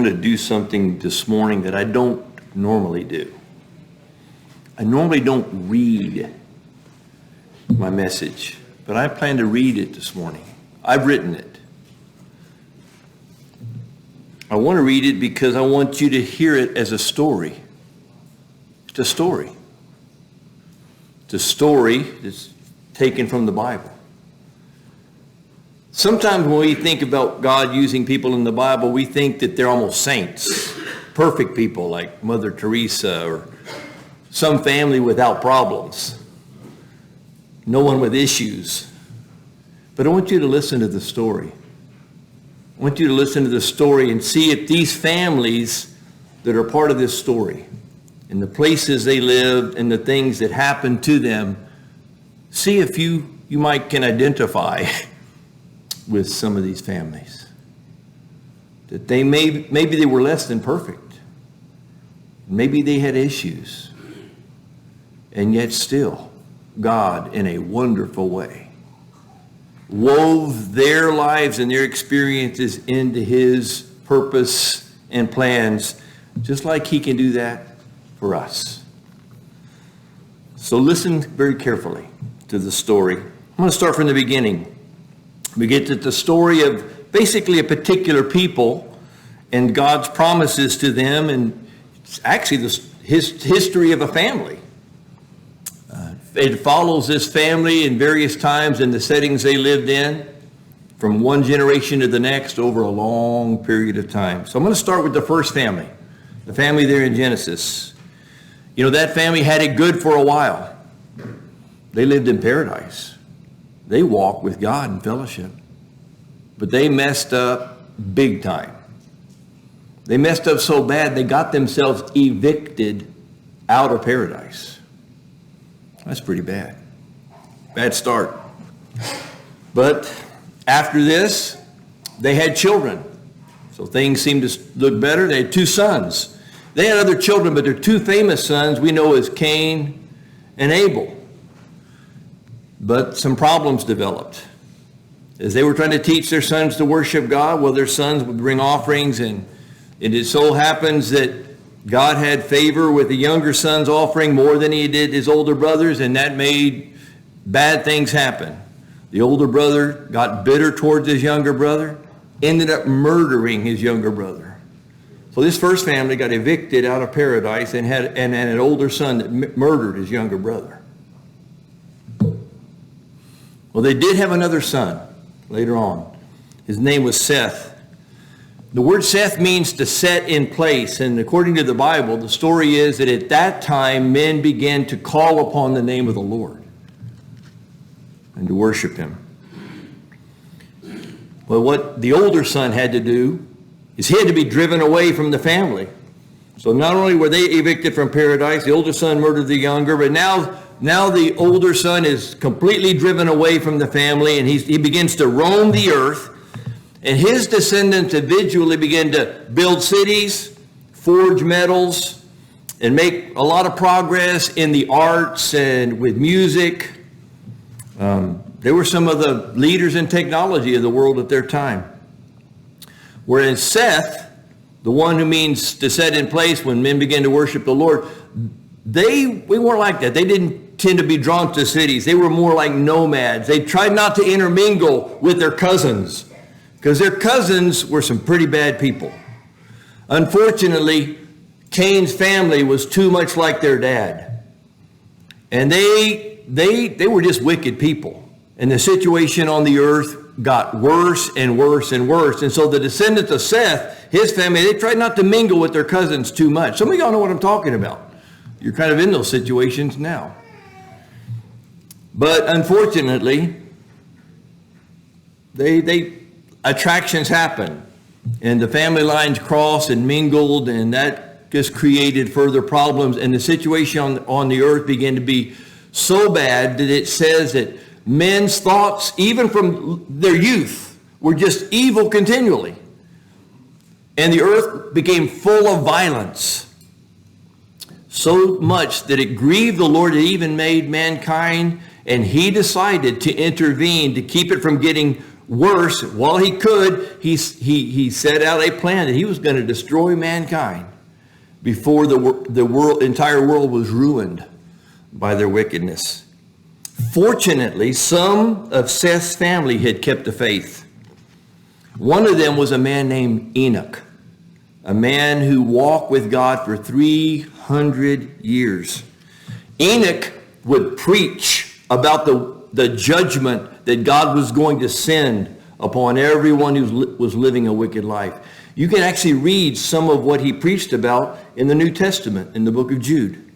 want to do something this morning that I don't normally do. I normally don't read my message, but I plan to read it this morning. I've written it. I want to read it because I want you to hear it as a story. It's a story. It's a story that's taken from the Bible. Sometimes when we think about God using people in the Bible, we think that they're almost saints, perfect people like Mother Teresa or some family without problems, no one with issues. But I want you to listen to the story. I want you to listen to the story and see if these families that are part of this story and the places they lived and the things that happened to them, see if you might can identify with some of these families. That they maybe they were less than perfect. Maybe they had issues. And yet still, God, in a wonderful way, wove their lives and their experiences into his purpose and plans, just like he can do that for us. So listen very carefully to the story. I'm going to start from the beginning. We get to the story of basically a particular people and God's promises to them, and it's actually his history of a family. It follows this family in various times and the settings they lived in from one generation to the next over a long period of time. So I'm going to start with the first family, the family there in Genesis. You know, that family had it good for a while. They lived in paradise. They walked with God in fellowship. But they messed up big time. They messed up so bad they got themselves evicted out of paradise. That's pretty bad. Bad start. But after this, they had children. So things seemed to look better. They had two sons. They had other children, but their two famous sons we know as Cain and Abel. But some problems developed. As they were trying to teach their sons to worship God, well, their sons would bring offerings, and it so happens that God had favor with the younger son's offering more than he did his older brothers, and that made bad things happen. The older brother got bitter towards his younger brother, ended up murdering his younger brother. So this first family got evicted out of paradise and had an older son that murdered his younger brother. Well, they did have another son later on. His name was Seth. The word Seth means to set in place. And according to the Bible, the story is that at that time, men began to call upon the name of the Lord and to worship him. Well, what the older son had to do is he had to be driven away from the family. So not only were they evicted from paradise, the older son murdered the younger, but now the older son is completely driven away from the family, and he begins to roam the earth. And his descendants eventually begin to build cities, forge metals, and make a lot of progress in the arts and with music. They were some of the leaders in technology of the world at their time. Whereas Seth, the one who means to set in place when men begin to worship the Lord, we weren't like that. They didn't tend to be drawn to cities. They were more like nomads. They tried not to intermingle with their cousins because their cousins were some pretty bad people. Unfortunately, Cain's family was too much like their dad. And they were just wicked people. And the situation on the earth got worse and worse and worse. And so the descendants of Seth, his family, they tried not to mingle with their cousins too much. Some of y'all know what I'm talking about. You're kind of in those situations now. But unfortunately, attractions happen. And the family lines crossed and mingled, and that just created further problems. And the situation on the earth began to be so bad that it says that men's thoughts, even from their youth, were just evil continually. And the earth became full of violence. So much that it grieved the Lord that even made mankind, and he decided to intervene to keep it from getting worse, while he could, he set out a plan that he was going to destroy mankind before the entire world was ruined by their wickedness. Fortunately, some of Seth's family had kept the faith. One of them was a man named Enoch, a man who walked with God for 300 years. Enoch would preach about the judgment that God was going to send upon everyone who was living a wicked life. You can actually read some of what he preached about in the New Testament, in the book of Jude.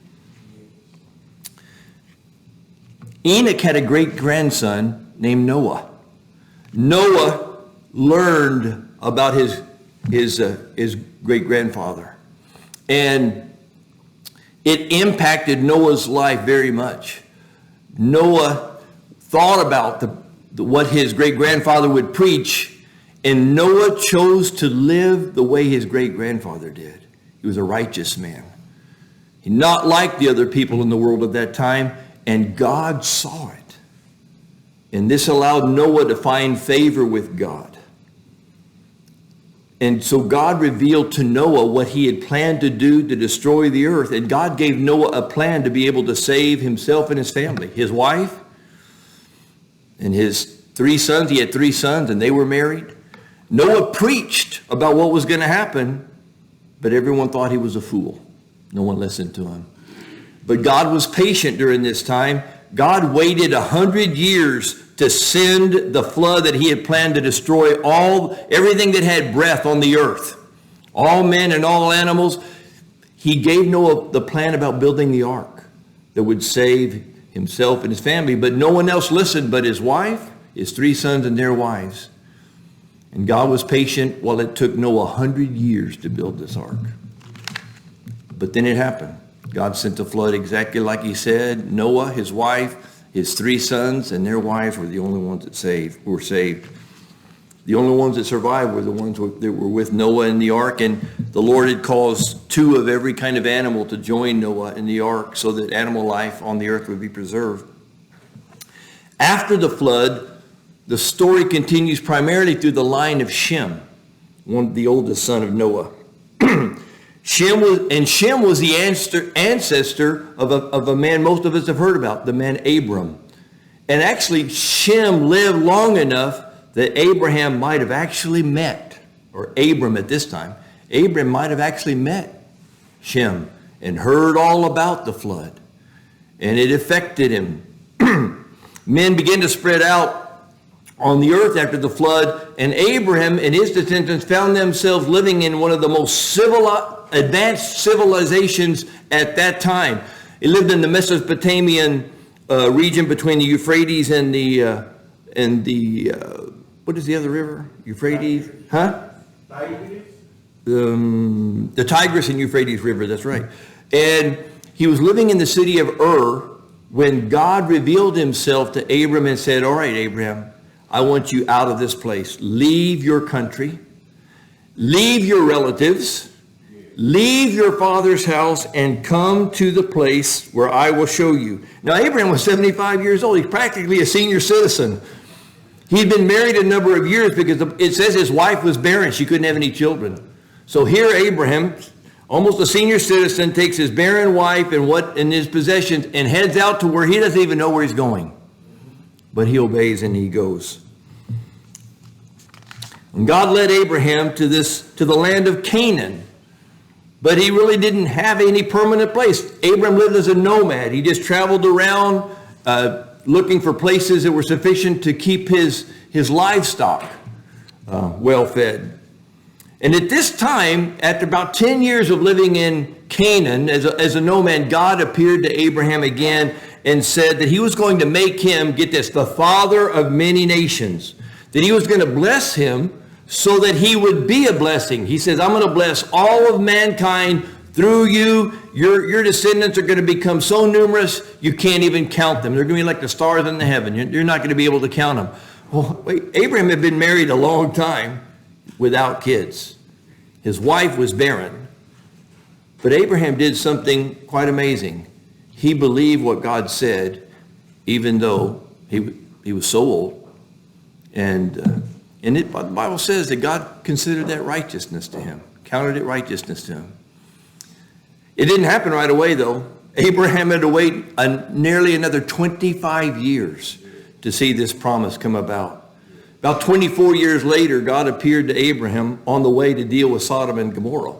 Enoch had a great-grandson named Noah. Noah learned about his great-grandfather. And it impacted Noah's life very much. Noah thought about what his great-grandfather would preach, and Noah chose to live the way his great-grandfather did. He was a righteous man. He not like the other people in the world at that time, and God saw it. And this allowed Noah to find favor with God. And so God revealed to Noah what he had planned to do to destroy the earth. And God gave Noah a plan to be able to save himself and his family, his wife and his 3 sons. He had 3 sons and they were married. Noah preached about what was going to happen, but everyone thought he was a fool. No one listened to him. But God was patient during this time. God waited 100 years to send the flood that he had planned to destroy everything that had breath on the earth. All men and all animals. He gave Noah the plan about building the ark that would save himself and his family. But no one else listened but his wife, his 3 sons and their wives. And God was patient while it took Noah 100 years to build this ark. But then it happened. God sent the flood exactly like he said. Noah, his wife, his 3 sons, and their wives were the only ones that were saved. The only ones that survived were the ones that were with Noah in the ark. And the Lord had caused 2 of every kind of animal to join Noah in the ark so that animal life on the earth would be preserved. After the flood, the story continues primarily through the line of Shem, the oldest son of Noah. Shem was the ancestor of a man most of us have heard about, the man Abram. And actually, Shem lived long enough that Abraham might have actually met, or Abram at this time, Abram might have actually met Shem and heard all about the flood. And it affected him. Men began to spread out on the earth after the flood, and Abraham and his descendants found themselves living in one of the most advanced civilizations at that time. He lived in the Mesopotamian region between the Euphrates and the what is the other river? Euphrates? Huh? Tigris? The Tigris and Euphrates River, that's right. And he was living in the city of Ur when God revealed himself to Abram and said, all right, Abraham, I want you out of this place. Leave your country. Leave your relatives. Leave your father's house and come to the place where I will show you. Now, Abraham was 75 years old. He's practically a senior citizen. He'd been married a number of years because it says his wife was barren. She couldn't have any children. So here Abraham, almost a senior citizen, takes his barren wife and what in his possessions and heads out to where he doesn't even know where he's going. But he obeys and he goes. And God led Abraham to the land of Canaan. But he really didn't have any permanent place. Abram lived as a nomad. He just traveled around looking for places that were sufficient to keep his livestock well fed. And at this time, after about 10 years of living in Canaan as a nomad, God appeared to Abraham again and said that he was going to make him, get this, the father of many nations. That he was going to bless him so that he would be a blessing. He says, I'm going to bless all of mankind through you. Your descendants are going to become so numerous, you can't even count them. They're going to be like the stars in the heaven. You're not going to be able to count them. Well, wait, Abraham had been married a long time without kids. His wife was barren. But Abraham did something quite amazing. He believed what God said, even though he was so old The Bible says that God considered that righteousness to him, counted it righteousness to him. It didn't happen right away, though. Abraham had to wait nearly another 25 years to see this promise come about. About 24 years later, God appeared to Abraham on the way to deal with Sodom and Gomorrah.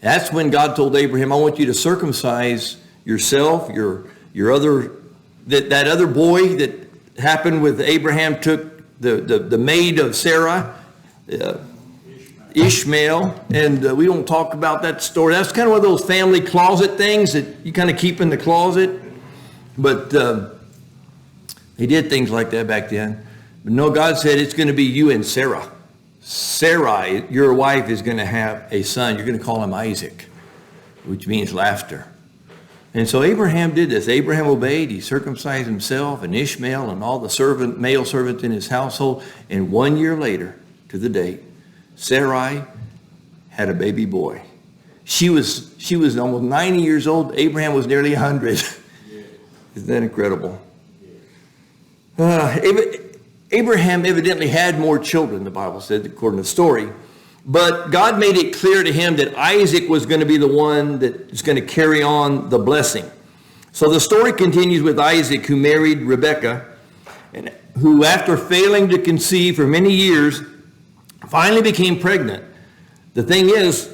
That's when God told Abraham, I want you to circumcise yourself, that other boy that happened with Abraham took the maid of Sarah, Ishmael, and we don't talk about that story. That's kind of one of those family closet things that you kind of keep in the closet. But they did things like that back then. But no, God said it's going to be you and Sarah. Sarai, your wife, is going to have a son. You're going to call him Isaac, which means laughter. And so Abraham did this. Abraham obeyed. He circumcised himself and Ishmael and all the male servants in his household. And 1 year later, to the date, Sarai had a baby boy. She was almost 90 years old. Abraham was nearly 100. Isn't that incredible? Abraham evidently had more children, the Bible said, according to the story. But God made it clear to him that Isaac was going to be the one that is going to carry on the blessing. So the story continues with Isaac, who married Rebekah, and who, after failing to conceive for many years, finally became pregnant. The thing is,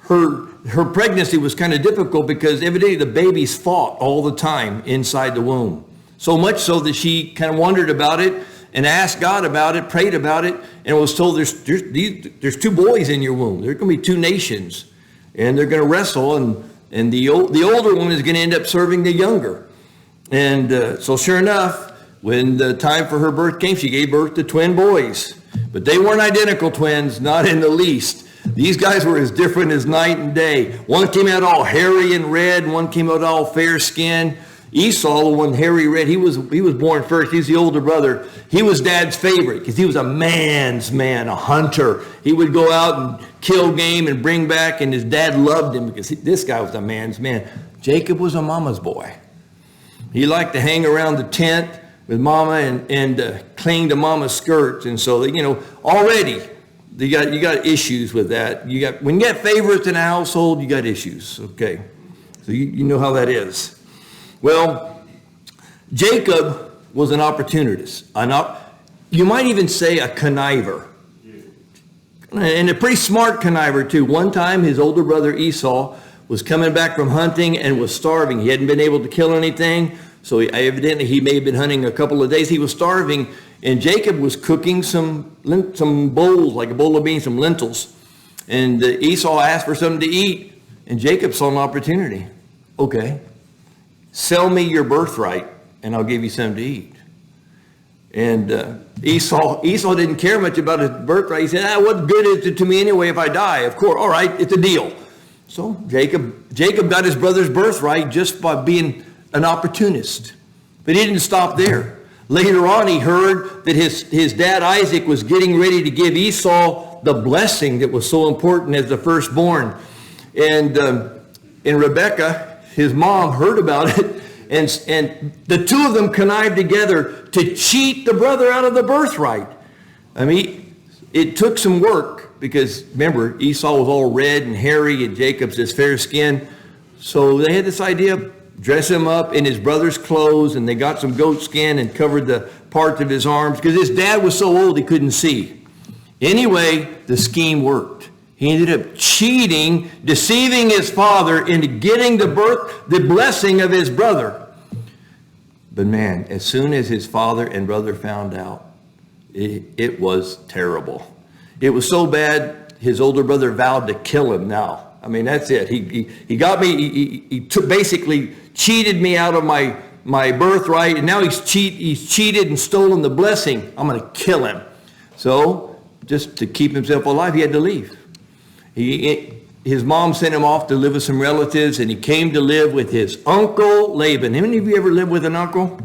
her pregnancy was kind of difficult because evidently the babies fought all the time inside the womb. So much so that she kind of wondered about it and asked God about it, prayed about it, and was told there's two boys in your womb. There are going to be two nations, and they're going to wrestle, and the older one is going to end up serving the younger. And so sure enough, when the time for her birth came, she gave birth to twin boys. But they weren't identical twins, not in the least. These guys were as different as night and day. One came out all hairy and red, one came out all fair skinned. Esau, the one hairy red, he was born first. He's the older brother. He was Dad's favorite because he was a man's man, a hunter. He would go out and kill game and bring back, and his dad loved him because this guy was a man's man. Jacob was a mama's boy. He liked to hang around the tent with mama and cling to mama's skirts. And so, already you got issues with that. When you got favorites in a household, you got issues. Okay, so you know how that is. Well, Jacob was an opportunist. You might even say a conniver. And a pretty smart conniver, too. One time, his older brother Esau was coming back from hunting and was starving. He hadn't been able to kill anything, so evidently he may have been hunting a couple of days. He was starving, and Jacob was cooking some bowls, like a bowl of beans, some lentils. And Esau asked for something to eat, and Jacob saw an opportunity. Okay. Sell me your birthright, and I'll give you something to eat. And Esau didn't care much about his birthright. He said, what good is it to me anyway if I die? Of course, all right, it's a deal. So Jacob got his brother's birthright just by being an opportunist. But he didn't stop there. Later on, he heard that his dad Isaac was getting ready to give Esau the blessing that was so important as the firstborn. And Rebekah, his mom, heard about it, and the two of them connived together to cheat the brother out of the birthright. I mean, it took some work because, remember, Esau was all red and hairy and Jacob's this fair skin. So they had this idea of dress him up in his brother's clothes, and they got some goat skin and covered the parts of his arms because his dad was so old he couldn't see. Anyway, the scheme worked. He ended up cheating, deceiving his father into getting the blessing of his brother. But man, as soon as his father and brother found out, it was terrible. It was so bad, his older brother vowed to kill him now. I mean, that's it. He got me, he basically cheated me out of my birthright, and now he's cheated and stolen the blessing. I'm going to kill him. So, just to keep himself alive, he had to leave. His mom sent him off to live with some relatives, and he came to live with his uncle Laban. How many of you ever lived with an uncle?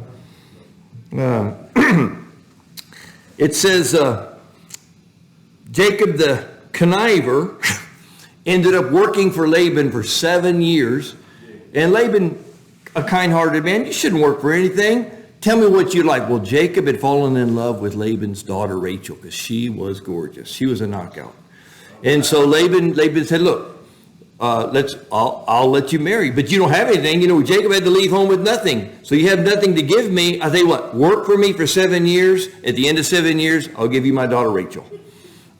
It says Jacob the conniver ended up working for Laban for 7 years. And Laban, a kind-hearted man, you shouldn't work for anything. tell me what you like. Well, Jacob had fallen in love with Laban's daughter, Rachel, because she was gorgeous. She was a knockout. And so Laban said, look, I'll let you marry, but you don't have anything. You know, Jacob had to leave home with nothing. So you have nothing to give me. I tell you what, work for me for 7 years. At the end of 7 years, I'll give you my daughter, Rachel.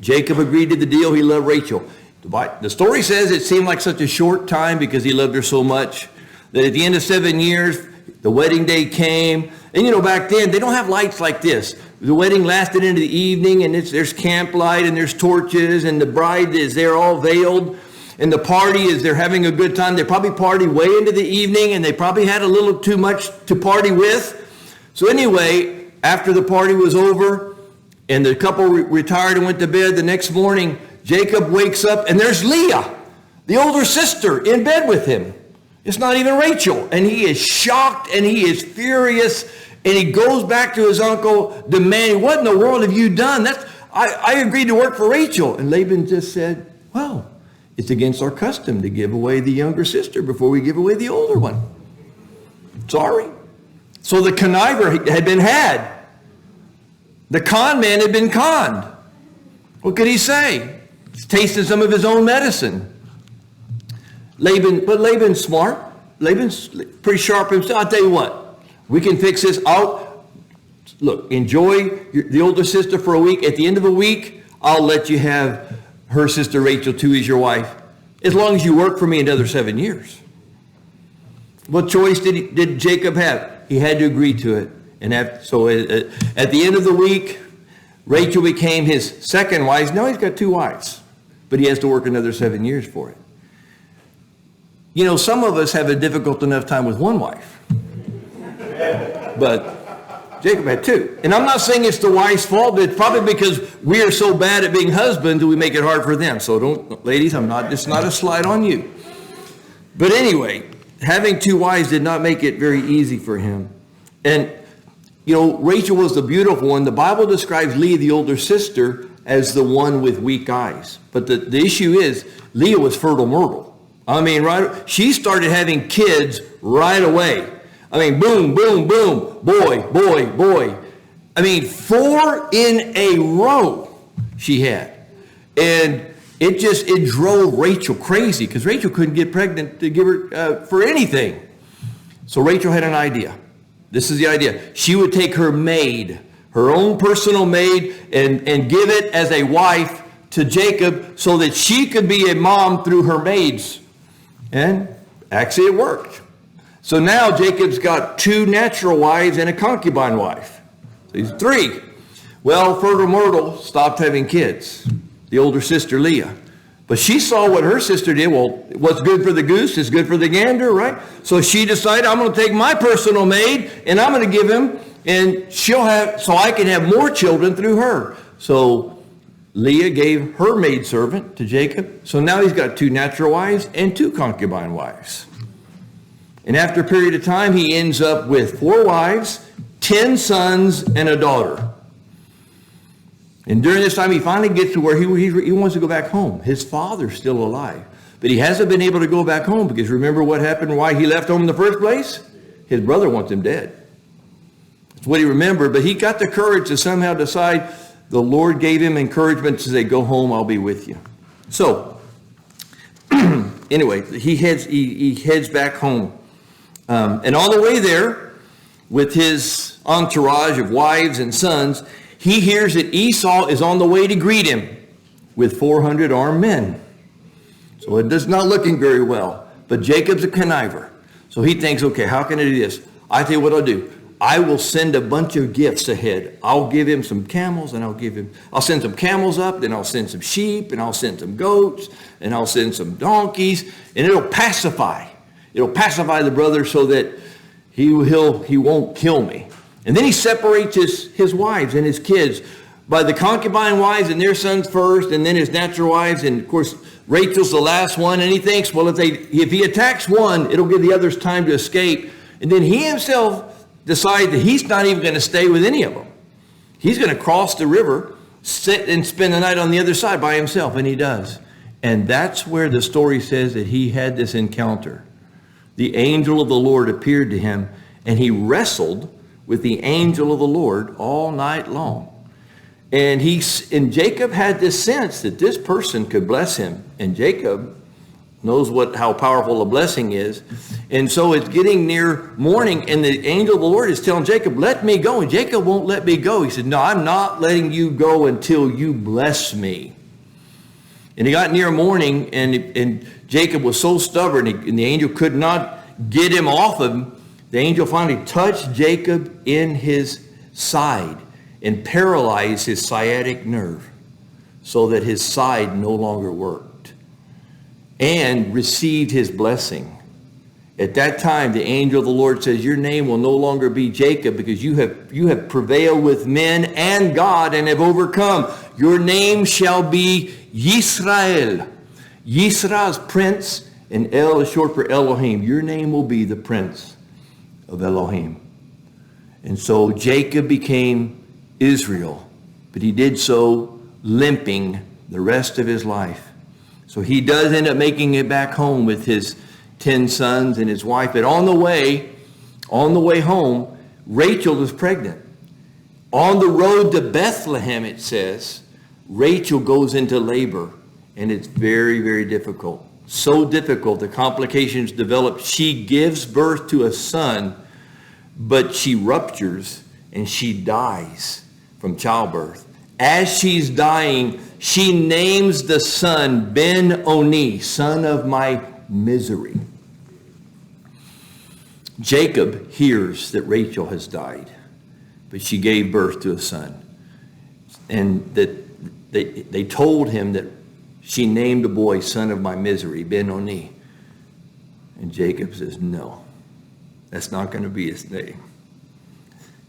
Jacob agreed to the deal. He loved Rachel. The story says it seemed like such a short time because he loved her so much that at the end of 7 years, the wedding day came. And you know, back then, they don't have lights like this. The wedding lasted into the evening, and there's camp light, and there's torches, and the bride is there all veiled. And the party is, they're having a good time. They probably party way into the evening, and they probably had a little too much to party with. So anyway, after the party was over, and the couple retired and went to bed, the next morning, Jacob wakes up, and there's Leah, the older sister, in bed with him. It's not even Rachel. And he is shocked, and he is furious, and he goes back to his uncle, demanding, what in the world have you done? I agreed to work for Rachel. And Laban just said, well, it's against our custom to give away the younger sister before we give away the older one. Sorry. So the conniver had been had. The con man had been conned. What could he say? He's tasted some of his own medicine. But Laban's smart. Laban's pretty sharp himself. I'll tell you what, we can fix this out. Look, enjoy the older sister for a week. At the end of the week, I'll let you have her sister Rachel too as your wife, as long as you work for me another 7 years. What choice did Jacob have? He had to agree to it. And so at the end of the week, Rachel became his second wife. Now he's got 2 wives, but he has to work another 7 years for it. You know, some of us have a difficult enough time with 1 wife, but Jacob had 2. And I'm not saying it's the wife's fault. It's probably because we are so bad at being husbands that we make it hard for them. So don't, ladies, it's not a slight on you. But anyway, having 2 wives did not make it very easy for him. And, you know, Rachel was the beautiful one. The Bible describes Leah, the older sister, as the one with weak eyes. But the issue is, Leah was fertile myrtle. I mean, she started having kids right away. I mean, boom, boom, boom, boy, boy, boy. I mean, 4 in a row she had. And it drove Rachel crazy because Rachel couldn't get pregnant to give her for anything. So Rachel had an idea. This is the idea. She would take her maid, her own personal maid, and give it as a wife to Jacob so that she could be a mom through her maids. And actually it worked. So now Jacob's got 2 natural wives and a concubine wife. So he's 3. Well, fertile myrtle stopped having kids, the older sister Leah. But she saw what her sister did. Well, what's good for the goose is good for the gander, right? So she decided, I'm going to take my personal maid and I'm going to give him, and she'll have, so I can have more children through her. So Leah gave her maidservant to Jacob. So now he's got 2 natural wives and 2 concubine wives. And after a period of time, he ends up with 4 wives, 10 sons, and a daughter. And during this time, he finally gets to where he wants to go back home. His father's still alive. But he hasn't been able to go back home because remember what happened, why he left home in the first place? His brother wants him dead. That's what he remembered. But he got the courage to somehow decide, the Lord gave him encouragement to say, go home, I'll be with you. So, anyway, he heads back home. And on the way there, with his entourage of wives and sons, he hears that Esau is on the way to greet him with 400 armed men. So it is not looking very well. But Jacob's a conniver. So he thinks, okay, how can I do this? I tell you what I'll do. I will send a bunch of gifts ahead. I'll give him some camels, and I'll send some camels up, then I'll send some sheep, and I'll send some goats, and I'll send some donkeys, and it'll pacify the brother so that he won't kill me. And then he separates his wives and his kids by the concubine wives and their sons first, and then his natural wives, and of course Rachel's the last one, and he thinks, well, if he attacks one, it'll give the others time to escape. And then he himself decide that he's not even going to stay with any of them. He's going to cross the river, sit and spend the night on the other side by himself, and he does. And that's where the story says that he had this encounter. The angel of the Lord appeared to him, and he wrestled with the angel of the Lord all night long. And Jacob had this sense that this person could bless him. And Jacob knows how powerful a blessing is. And so it's getting near morning, and the angel of the Lord is telling Jacob, let me go. And Jacob won't let me go. He said, no, I'm not letting you go until you bless me. And he got near morning, and Jacob was so stubborn, and the angel could not get him off of him. The angel finally touched Jacob in his side and paralyzed his sciatic nerve so that his side no longer worked, and received his blessing. At that time, the angel of the Lord says, your name will no longer be Jacob, because you have prevailed with men and God and have overcome. Your name shall be Yisrael. Yisra is prince, and El is short for Elohim. Your name will be the Prince of Elohim. And so Jacob became Israel, but he did so limping the rest of his life. So he does end up making it back home with his 10 sons and his wife. But on the way home, Rachel was pregnant. On the road to Bethlehem, it says, Rachel goes into labor, and it's very, very difficult. So difficult, the complications develop. She gives birth to a son, but she ruptures and she dies from childbirth. As she's dying, she names the son Ben-Oni, son of my misery. Jacob hears that Rachel has died, but she gave birth to a son. And that they told him that she named the boy son of my misery, Ben-Oni. And Jacob says, no, that's not going to be his name.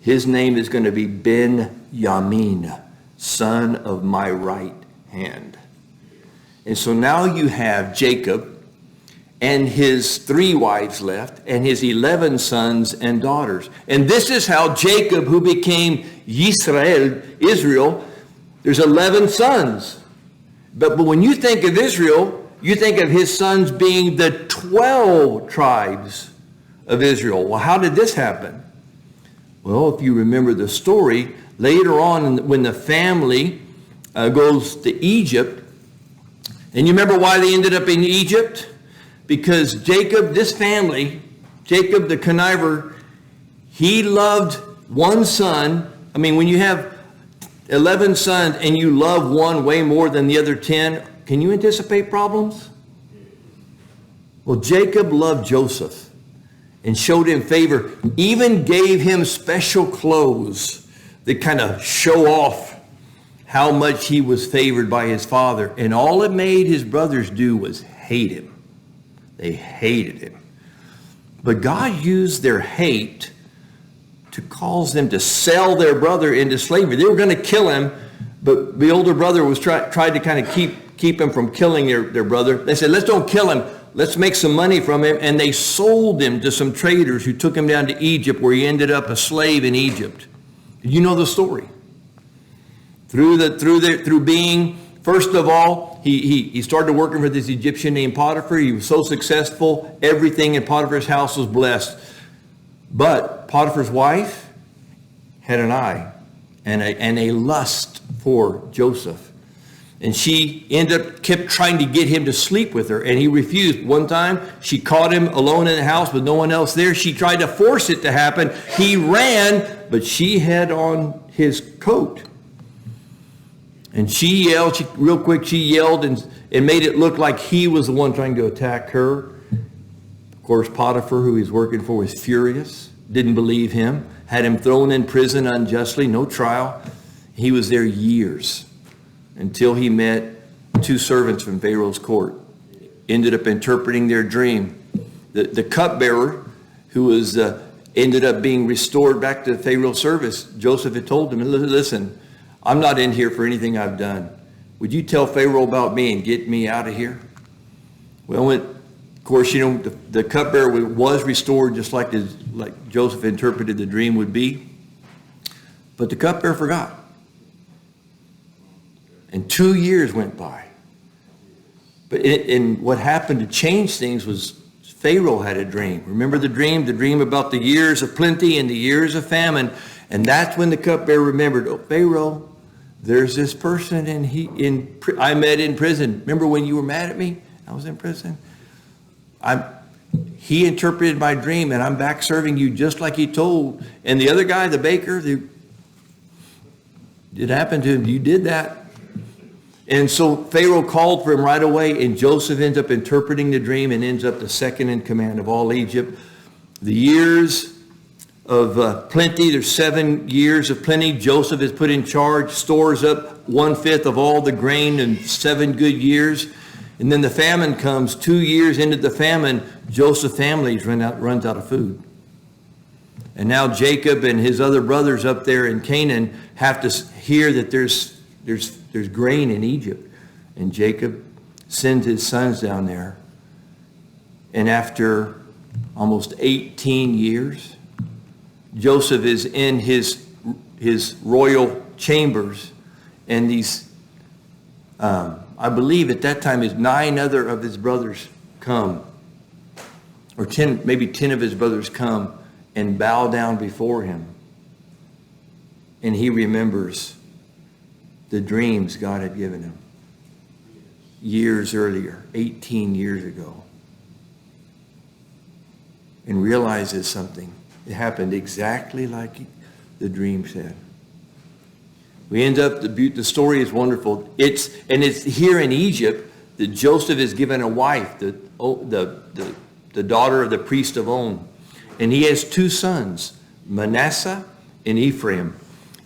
His name is going to be Ben-Yamin, son of my right hand. And so now you have Jacob and his 3 wives left, and his 11 sons and daughters. And this is how Jacob, who became Yisrael, Israel, there's 11 sons. But when you think of Israel, you think of his sons being the 12 tribes of Israel. Well, how did this happen? Well, if you remember the story, later on when the family goes to Egypt, and you remember why they ended up in Egypt? Because Jacob, this family, Jacob the conniver, he loved one son. I mean, when you have 11 sons and you love one way more than the other 10, can you anticipate problems? Well, Jacob loved Joseph and showed him favor, even gave him special clothes that kind of show off how much he was favored by his father. And all it made his brothers do was hate him. They hated him. But God used their hate to cause them to sell their brother into slavery. They were going to kill him, but the older brother was tried to kind of keep him from killing their brother. They said, let's don't kill him. Let's make some money from him. And they sold him to some traders who took him down to Egypt, where he ended up a slave in Egypt. You know the story. Through being, first of all, he started working for this Egyptian named Potiphar. He was so successful, everything in Potiphar's house was blessed. But Potiphar's wife had an eye and a lust for Joseph. And she kept trying to get him to sleep with her, and he refused. One time, she caught him alone in the house with no one else there. She tried to force it to happen. He ran, but she had on his coat. And she yelled, real quick, she yelled and made it look like he was the one trying to attack her. Of course, Potiphar, who he's working for, was furious, didn't believe him, had him thrown in prison unjustly, no trial. He was there years until he met 2 servants from Pharaoh's court, ended up interpreting their dream. The cupbearer, who was ended up being restored back to Pharaoh's service, Joseph had told him, listen, I'm not in here for anything I've done. Would you tell Pharaoh about me and get me out of here? Well, of course, you know, the cupbearer was restored just like Joseph interpreted the dream would be. But the cupbearer forgot. And 2 years went by. And what happened to change things was Pharaoh had a dream. Remember the dream? The dream about the years of plenty and the years of famine. And that's when the cupbearer remembered, oh, Pharaoh, there's this person I met in prison. Remember when you were mad at me? I was in prison. He interpreted my dream, and I'm back serving you just like he told. And the other guy, the baker, it happened to him. You did that. And so Pharaoh called for him right away, and Joseph ends up interpreting the dream and ends up the second in command of all Egypt. The years of plenty, there's 7 years of plenty. Joseph is put in charge, stores up 1/5 of all the grain in 7 good years. And then the famine comes. 2 years into the famine, Joseph's family runs out of food. And now Jacob and his other brothers up there in Canaan have to hear that there's grain in Egypt. And Jacob sends his sons down there. And after almost 18 years, Joseph is in his royal chambers, and these, I believe at that time, 9 other of his brothers come, or 10, maybe 10 of his brothers come and bow down before him. And he remembers the dreams God had given him years earlier, 18 years ago, and realizes something. It happened exactly like the dream said. We end up, the story is wonderful. It's here in Egypt that Joseph is given a wife, the daughter of the priest of On. And he has 2 sons, Manasseh and Ephraim.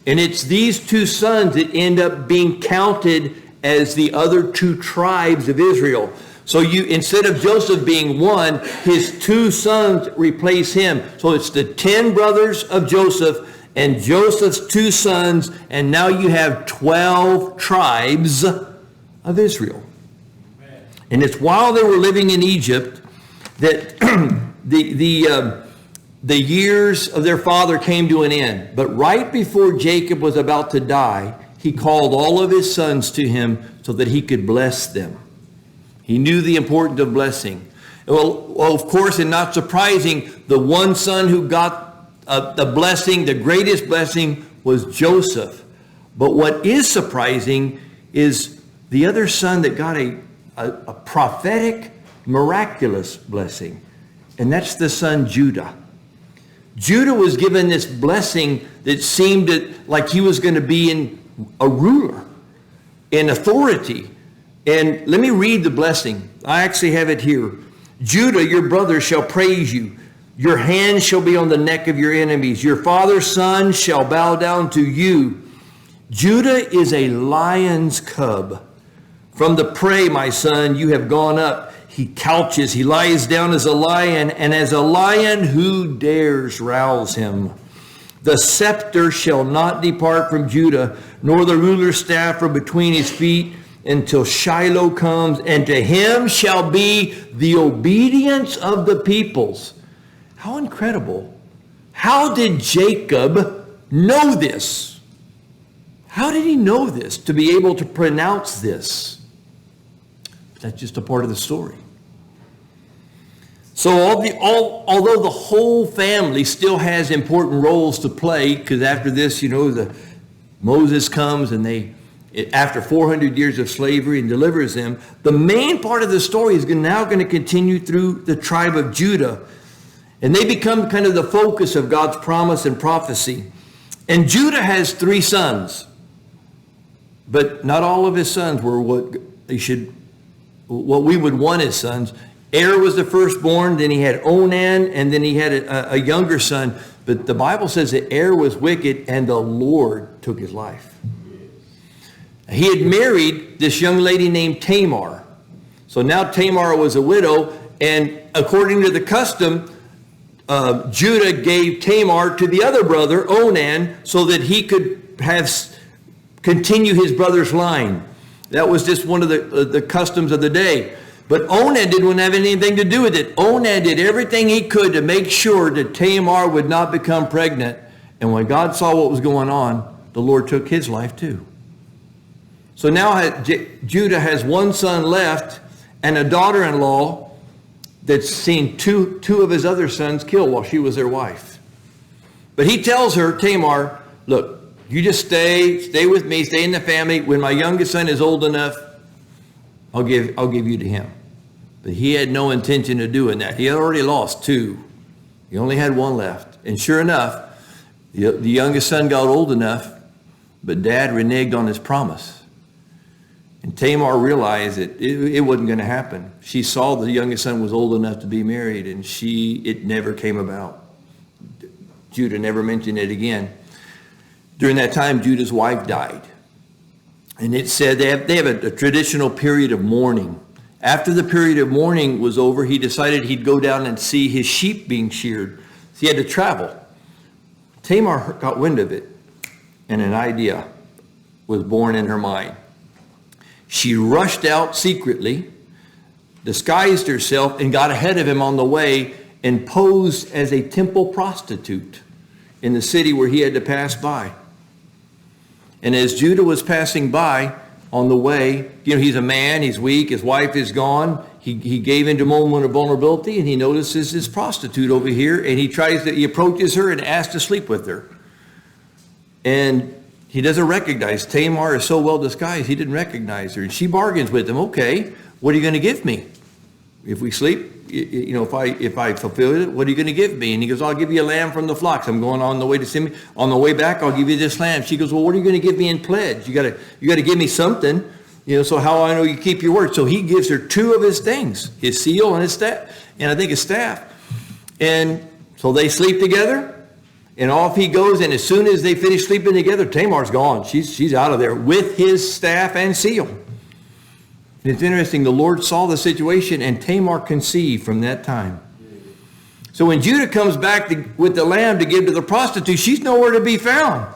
And it's these 2 sons that end up being counted as the other 2 tribes of Israel. So instead of Joseph being one, his 2 sons replace him. So it's the 10 brothers of Joseph and Joseph's 2 sons, and now you have 12 tribes of Israel. And it's while they were living in Egypt that the years of their father came to an end. But right before Jacob was about to die, he called all of his sons to him so that he could bless them. He knew the importance of blessing. Well, of course, and not surprising, the one son who got the blessing, the greatest blessing, was Joseph. But what is surprising is the other son that got a prophetic, miraculous blessing. And that's the son Judah. Judah was given this blessing that seemed like he was going to be a ruler in authority. And let me read the blessing. I actually have it here. Judah, your brother, shall praise you. Your hand shall be on the neck of your enemies. Your father's son shall bow down to you. Judah is a lion's cub. From the prey, my son, you have gone up. He couches, he lies down as a lion, and as a lion, who dares rouse him? The scepter shall not depart from Judah, nor the ruler's staff from between his feet, until Shiloh comes, and to him shall be the obedience of the peoples. How incredible. How did Jacob know this? How did he know this, to be able to pronounce this? That's just a part of the story. So although the whole family still has important roles to play, because after this, Moses comes and after 400 years of slavery and delivers them, the main part of the story is now going to continue through the tribe of Judah. And they become kind of the focus of God's promise and prophecy. And Judah has 3 sons. But not all of his sons were what we would want as sons. Er was the firstborn, then he had Onan, and then he had a younger son. But the Bible says that Er was wicked and the Lord took his life. He had married this young lady named Tamar. So now Tamar was a widow, and according to the custom, Judah gave Tamar to the other brother, Onan, so that he could continue his brother's line. That was just one of the customs of the day. But Onan didn't have anything to do with it. Onan did everything he could to make sure that Tamar would not become pregnant. And when God saw what was going on, the Lord took his life too. So now Judah has one son left and a daughter-in-law that's seen two of his other sons killed while she was their wife. But he tells her, Tamar, look, you just stay with me, stay in the family. When my youngest son is old enough, I'll give you to him. But he had no intention of doing that. He had already lost two. He only had one left. And sure enough, the youngest son got old enough, but Dad reneged on his promise. And Tamar realized that it wasn't going to happen. She saw the youngest son was old enough to be married, and it never came about. Judah never mentioned it again. During that time, Judah's wife died. And it said they have a traditional period of mourning. After the period of mourning was over, he decided he'd go down and see his sheep being sheared. So he had to travel. Tamar got wind of it, and an idea was born in her mind. She rushed out secretly, disguised herself, and got ahead of him on the way and posed as a temple prostitute in the city where he had to pass by. And as Judah was passing by on the way, he's a man, he's weak, his wife is gone. He gave into a moment of vulnerability, and he notices this prostitute over here, and he approaches her and asks to sleep with her. And he doesn't recognize. Tamar is so well disguised, he didn't recognize her. And she bargains with him, okay, what are you going to give me? If we sleep, if I fulfill it, what are you going to give me? And he goes, I'll give you a lamb from the flocks. I'm going on the way to see me. On the way back, I'll give you this lamb. She goes, well, what are you going to give me in pledge? You got to give me something, so how I know you keep your word. So he gives her two of his things, his seal and his staff, and I think his staff. And so they sleep together, and off he goes. And as soon as they finish sleeping together, Tamar's gone. She's out of there with his staff and seal. And it's interesting, the Lord saw the situation, and Tamar conceived from that time. So when Judah comes back with the lamb to give to the prostitute, she's nowhere to be found.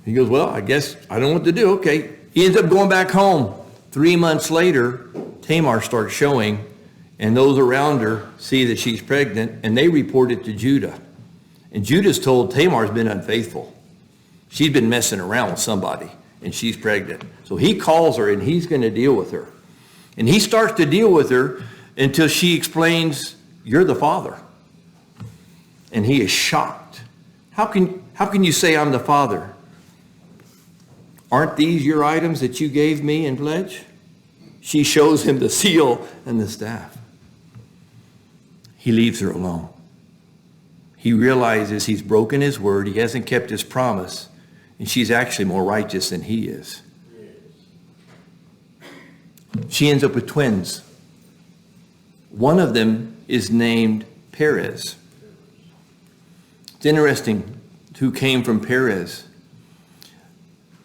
He goes, well, I guess I don't know what to do. Okay. He ends up going back home. 3 months later, Tamar starts showing, and those around her see that she's pregnant, and they report it to Judah. And Judah's told Tamar's been unfaithful. She's been messing around with somebody, and she's pregnant. So he calls her, and he's going to deal with her. And he starts to deal with her until she explains, you're the father. And he is shocked. How can you say I'm the father? Aren't these your items that you gave me in pledge? She shows him the seal and the staff. He leaves her alone. He realizes he's broken his word. He hasn't kept his promise. And she's actually more righteous than he is. She ends up with twins. One of them is named Perez. It's interesting who came from Perez.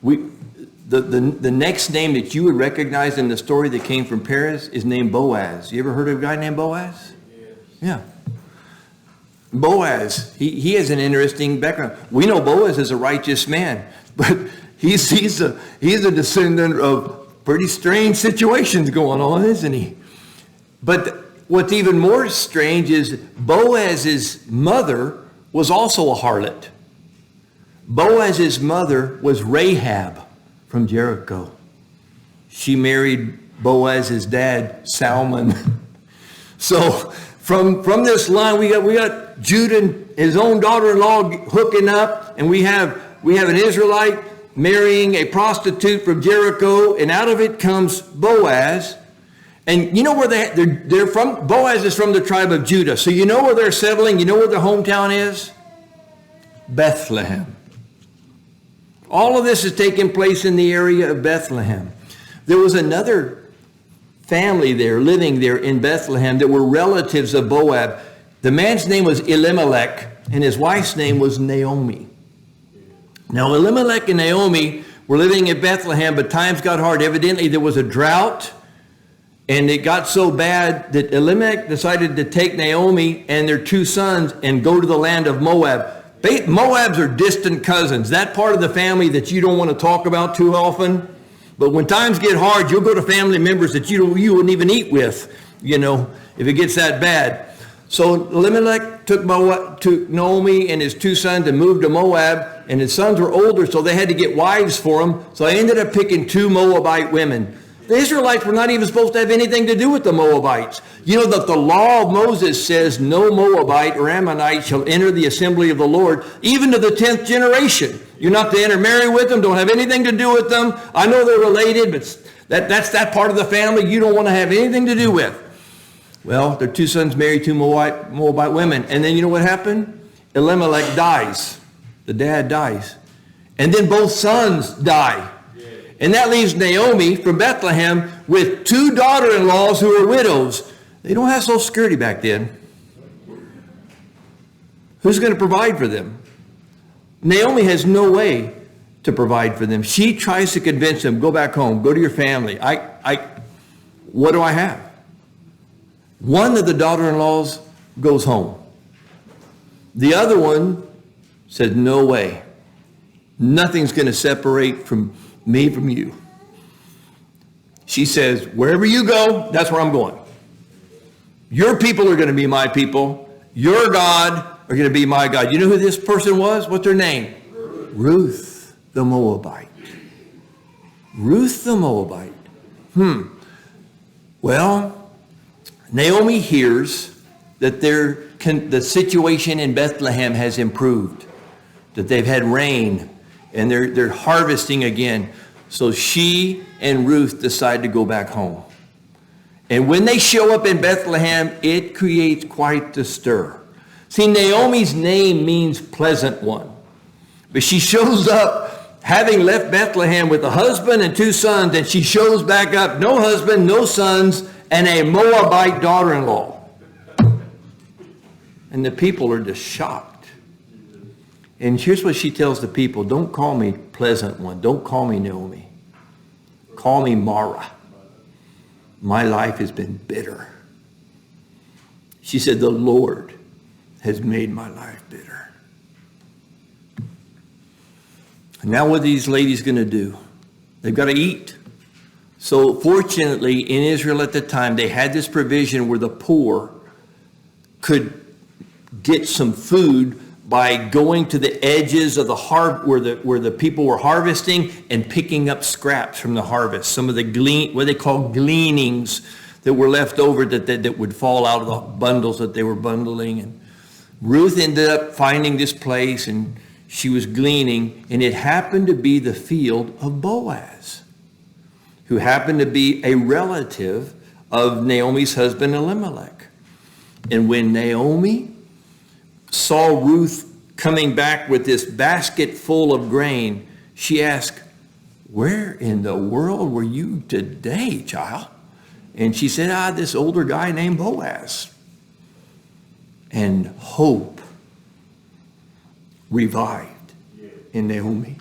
The next name that you would recognize in the story that came from Perez is named Boaz. You ever heard of a guy named Boaz? Yes. Yeah. Boaz, he has an interesting background. We know Boaz is a righteous man, but he's a descendant of pretty strange situations going on, isn't he? But what's even more strange is Boaz's mother was also a harlot. Boaz's mother was Rahab from Jericho. She married Boaz's dad, Salmon. So from this line, we got Judah and his own daughter-in-law hooking up, and we have an Israelite marrying a prostitute from Jericho, and out of it comes Boaz. And you know where they're from? Boaz is from the tribe of Judah. So you know where they're settling? You know where their hometown is? Bethlehem. All of this is taking place in the area of Bethlehem. There was another family there, living there in Bethlehem, that were relatives of Boaz. The man's name was Elimelech, and his wife's name was Naomi. Now, Elimelech and Naomi were living in Bethlehem, but times got hard. Evidently, there was a drought, and it got so bad that Elimelech decided to take Naomi and their two sons and go to the land of Moab. Moabs are distant cousins, that part of the family that you don't want to talk about too often. But when times get hard, you'll go to family members that you wouldn't even eat with, if it gets that bad. So Elimelech took Naomi and his two sons and moved to Moab, and his sons were older, so they had to get wives for them. So I ended up picking two Moabite women. The Israelites were not even supposed to have anything to do with the Moabites. You know that the law of Moses says no Moabite or Ammonite shall enter the assembly of the Lord, even to the 10th generation. You're not to intermarry with them, don't have anything to do with them. I know they're related, but that's that part of the family you don't want to have anything to do with. Well, their 2 sons married 2 Moabite women. And then you know what happened? Elimelech dies. The dad dies. And then both sons die. And that leaves Naomi from Bethlehem with 2 daughter-in-laws who are widows. They don't have Social Security back then. Who's going to provide for them? Naomi has no way to provide for them. She tries to convince them, go back home, go to your family. What do I have? One of the daughter-in-laws goes home. The other one said, no way. Nothing's going to separate from me from you. She says, wherever you go, that's where I'm going. Your people are going to be my people. Your God are going to be my God. You know who this person was? What's her name? Ruth the Moabite. Ruth the Moabite. Well, Naomi hears that the situation in Bethlehem has improved, that they've had rain, and they're harvesting again. So she and Ruth decide to go back home. And when they show up in Bethlehem, it creates quite the stir. See, Naomi's name means pleasant one. But she shows up having left Bethlehem with a husband and 2 sons, and she shows back up, no husband, no sons, and a Moabite daughter-in-law. And the people are just shocked. And here's what she tells the people, don't call me pleasant one. Don't call me Naomi. Call me Mara. My life has been bitter. She said, the Lord has made my life bitter. And now what are these ladies going to do? They've got to eat. So fortunately, in Israel at the time, they had this provision where the poor could get some food by going to the edges of the where the people were harvesting and picking up scraps from the harvest. Some of the what they call gleanings that were left over that would fall out of the bundles that they were bundling. And Ruth ended up finding this place, and she was gleaning, and it happened to be the field of Boaz, who happened to be a relative of Naomi's husband Elimelech. And when Naomi saw Ruth coming back with this basket full of grain, she asked, where in the world were you today, child? And she said, this older guy named Boaz. And hope revived in Naomi.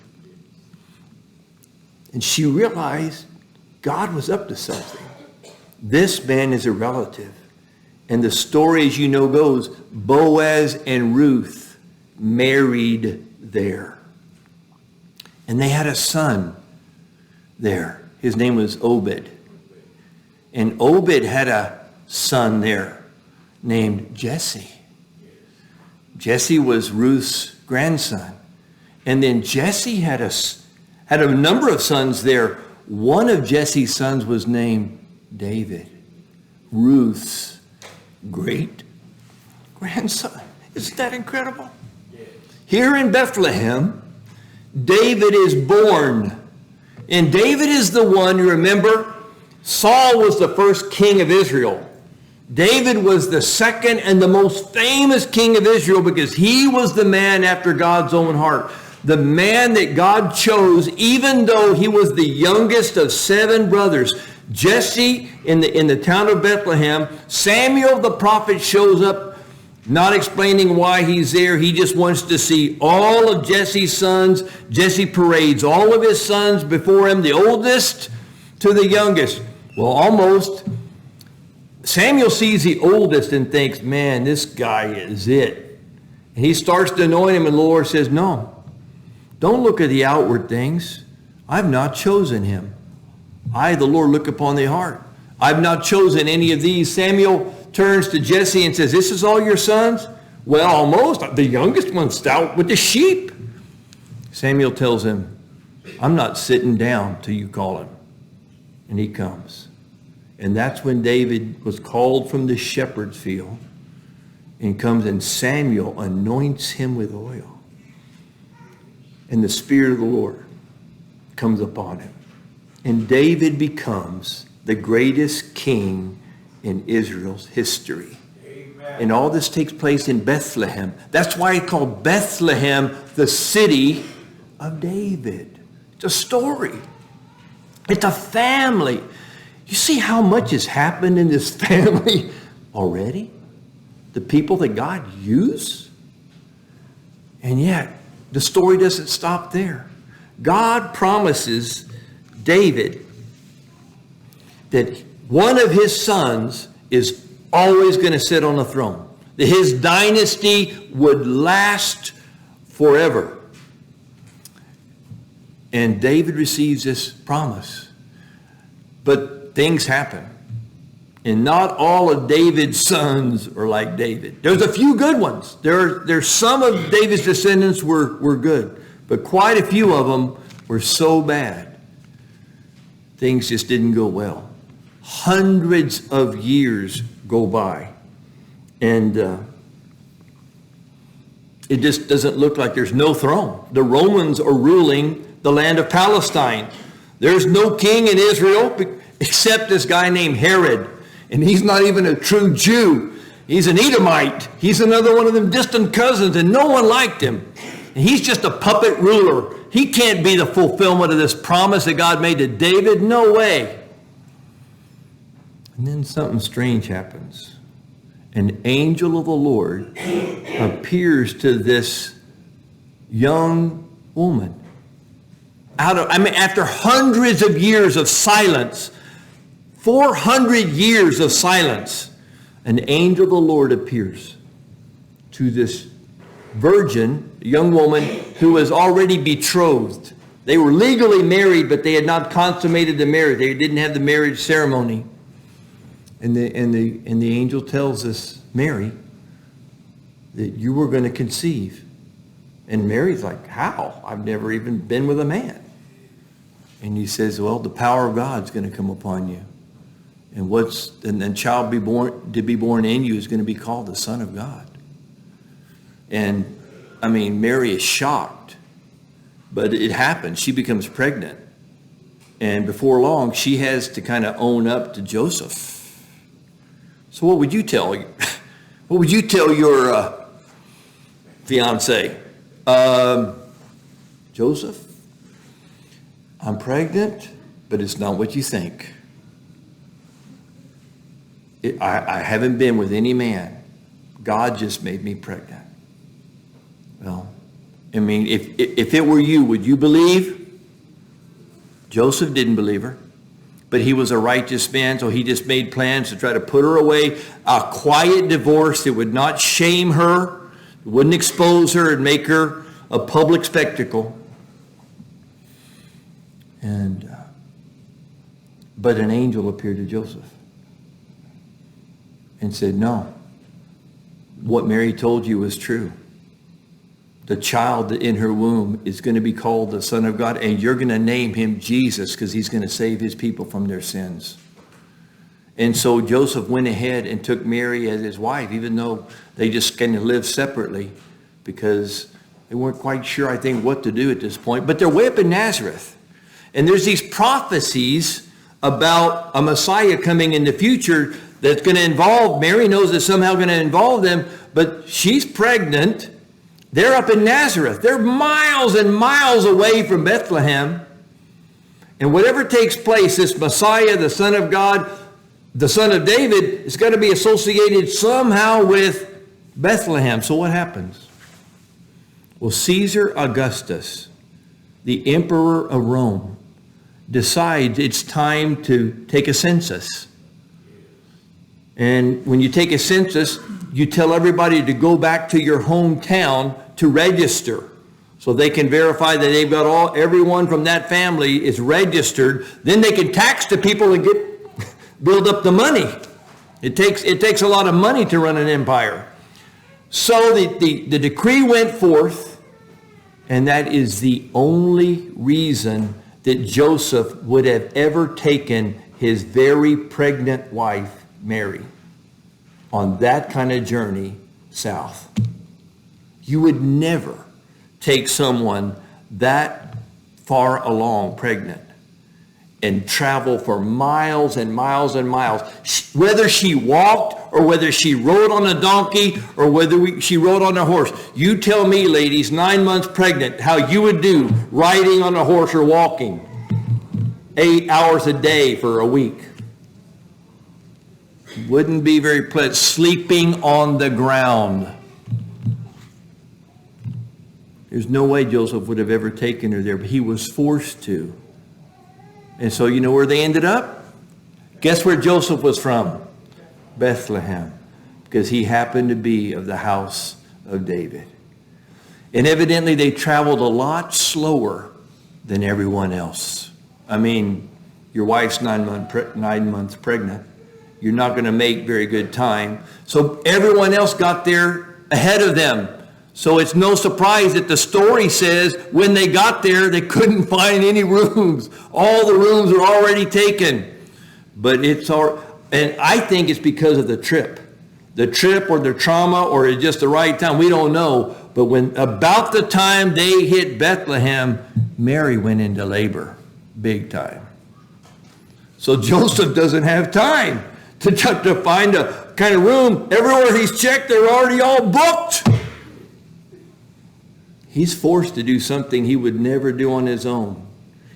And she realized God was up to something. This man is a relative. And the story, as you know, goes, Boaz and Ruth married there. And they had a son there. His name was Obed. And Obed had a son there named Jesse. Jesse was Ruth's grandson. And then Jesse had a number of sons there. One of Jesse's sons was named David, Ruth's great grandson. Isn't that incredible? Here in Bethlehem, David is born. And David is the one, you remember, Saul was the first king of Israel. David was the second and the most famous king of Israel because he was the man after God's own heart. The man that God chose, even though he was the youngest of 7 brothers. Jesse in the town of Bethlehem, Samuel the prophet shows up, not explaining why he's there. He just wants to see all of Jesse's sons. Jesse parades all of his sons before him, the oldest to the youngest. Well, almost. Samuel sees the oldest and thinks, man, this guy is it. And he starts to anoint him, and the Lord says, no, don't look at the outward things. I've not chosen him. I, the Lord, look upon the heart. I've not chosen any of these. Samuel turns to Jesse and says, this is all your sons? Well, almost. The youngest one's out with the sheep. Samuel tells him, I'm not sitting down till you call him. And he comes. And that's when David was called from the shepherd's field and comes, and Samuel anoints him with oil. And the Spirit of the Lord comes upon him. And David becomes the greatest king in Israel's history. Amen. And all this takes place in Bethlehem. That's why it's called Bethlehem, the city of David. It's a story. It's a family. You see how much has happened in this family already? The people that God used? And yet, the story doesn't stop there. God promises David that one of his sons is always going to sit on the throne. That his dynasty would last forever. And David receives this promise. But things happen. And not all of David's sons are like David. There's a few good ones. There's some of David's descendants were good. But quite a few of them were so bad. Things just didn't go well. Hundreds of years go by. And it just doesn't look like there's no throne. The Romans are ruling the land of Palestine. There's no king in Israel except this guy named Herod. And he's not even a true Jew. He's an Edomite. He's another one of them distant cousins, and no one liked him. And he's just a puppet ruler. He can't be the fulfillment of this promise that God made to David. No way. And then something strange happens. An angel of the Lord appears to this young woman. After hundreds of years of silence, 400 years of silence, an angel of the Lord appears to this virgin, a young woman who was already betrothed. They were legally married, but they had not consummated the marriage. They didn't have the marriage ceremony. And the angel tells us, Mary, that you were going to conceive. And Mary's like, how? I've never even been with a man. And he says, well, the power of God's going to come upon you. And then child to be born in you is going to be called the Son of God. And Mary is shocked, but it happens. She becomes pregnant. And before long, she has to kind of own up to Joseph. So what would you tell your fiance? Joseph, I'm pregnant, but it's not what you think. I haven't been with any man. God just made me pregnant. Well, if it were you, would you believe? Joseph didn't believe her, but he was a righteous man, so he just made plans to try to put her away. A quiet divorce that would not shame her, wouldn't expose her and make her a public spectacle. But an angel appeared to Joseph and said, no, what Mary told you was true. The child in her womb is going to be called the Son of God, and you're going to name him Jesus because he's going to save his people from their sins. And so Joseph went ahead and took Mary as his wife, even though they just kind of lived separately because they weren't quite sure, I think, what to do at this point. But they're way up in Nazareth. And there's these prophecies about a Messiah coming in the future that's going to involve, Mary knows it's somehow going to involve them, but she's pregnant. They're up in Nazareth. They're miles and miles away from Bethlehem. And whatever takes place, this Messiah, the Son of God, the Son of David, is going to be associated somehow with Bethlehem. So what happens? Well, Caesar Augustus, the emperor of Rome, decides it's time to take a census. And when you take a census, you tell everybody to go back to your hometown to register so they can verify that they've got everyone from that family is registered. Then they can tax the people and build up the money. It takes a lot of money to run an empire. So the decree went forth, and that is the only reason that Joseph would have ever taken his very pregnant wife, Mary, on that kind of journey south. You would never take someone that far along pregnant and travel for miles and miles and miles, whether she walked or whether she rode on a donkey or whether she rode on a horse. You tell me, ladies, 9 months pregnant, how you would do riding on a horse or walking 8 hours a day for a week. Wouldn't be very pleasant. Sleeping on the ground. There's no way Joseph would have ever taken her there, but he was forced to. And so you know where they ended up? Guess where Joseph was from? Bethlehem. Because he happened to be of the house of David. And evidently they traveled a lot slower than everyone else. I mean, your wife's 9 months pregnant. You're not going to make very good time. So everyone else got there ahead of them. So it's no surprise that the story says when they got there, they couldn't find any rooms. All the rooms were already taken. But and I think it's because of the trip. The trip or the trauma or just the right time, we don't know. But when about the time they hit Bethlehem, Mary went into labor, big time. So Joseph doesn't have time to find a kind of room. Everywhere he's checked, they're already all booked. He's forced to do something he would never do on his own.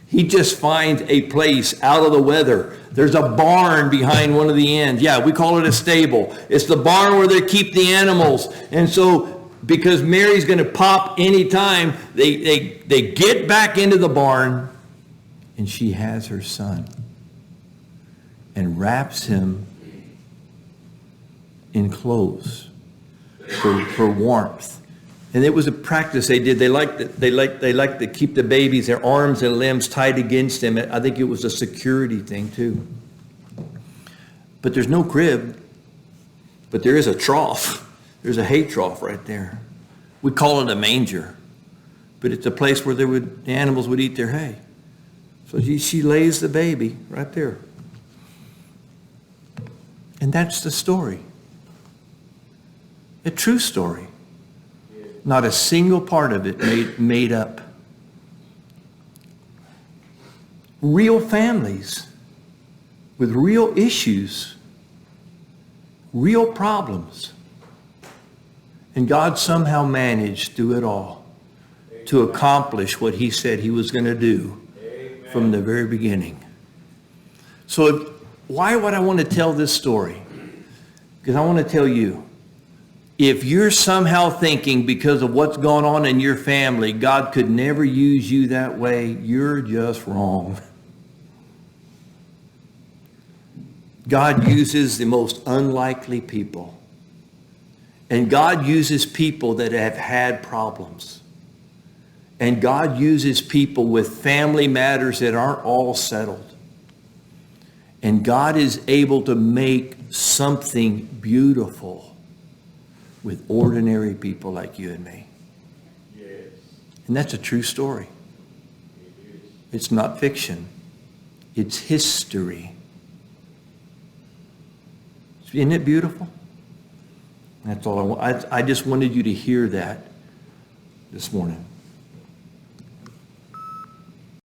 He just finds a place out of the weather. There's a barn behind one of the inns. Yeah, we call it a stable. It's the barn where they keep the animals. And so, because Mary's going to pop anytime, they get back into the barn, and she has her son and wraps him in clothes for warmth. And it was a practice they did. They liked to keep the babies, their arms and limbs tied against them. I think it was a security thing too. But there's no crib. But there is a trough. There's a hay trough right there. We call it a manger. But it's a place where the animals would eat their hay. So she lays the baby right there. And that's the story. A true story. Not a single part of it made up. Real families with real issues, real problems. And God somehow managed through it all to accomplish what he said he was going to do from the very beginning. So why would I want to tell this story? Because I want to tell you, if you're somehow thinking because of what's going on in your family, God could never use you that way, you're just wrong. God uses the most unlikely people. And God uses people that have had problems. And God uses people with family matters that aren't all settled. And God is able to make something beautiful with ordinary people like you and me. Yes. And that's a true story. It's not fiction. It's history. Isn't it beautiful? That's all I want. I just wanted you to hear that this morning.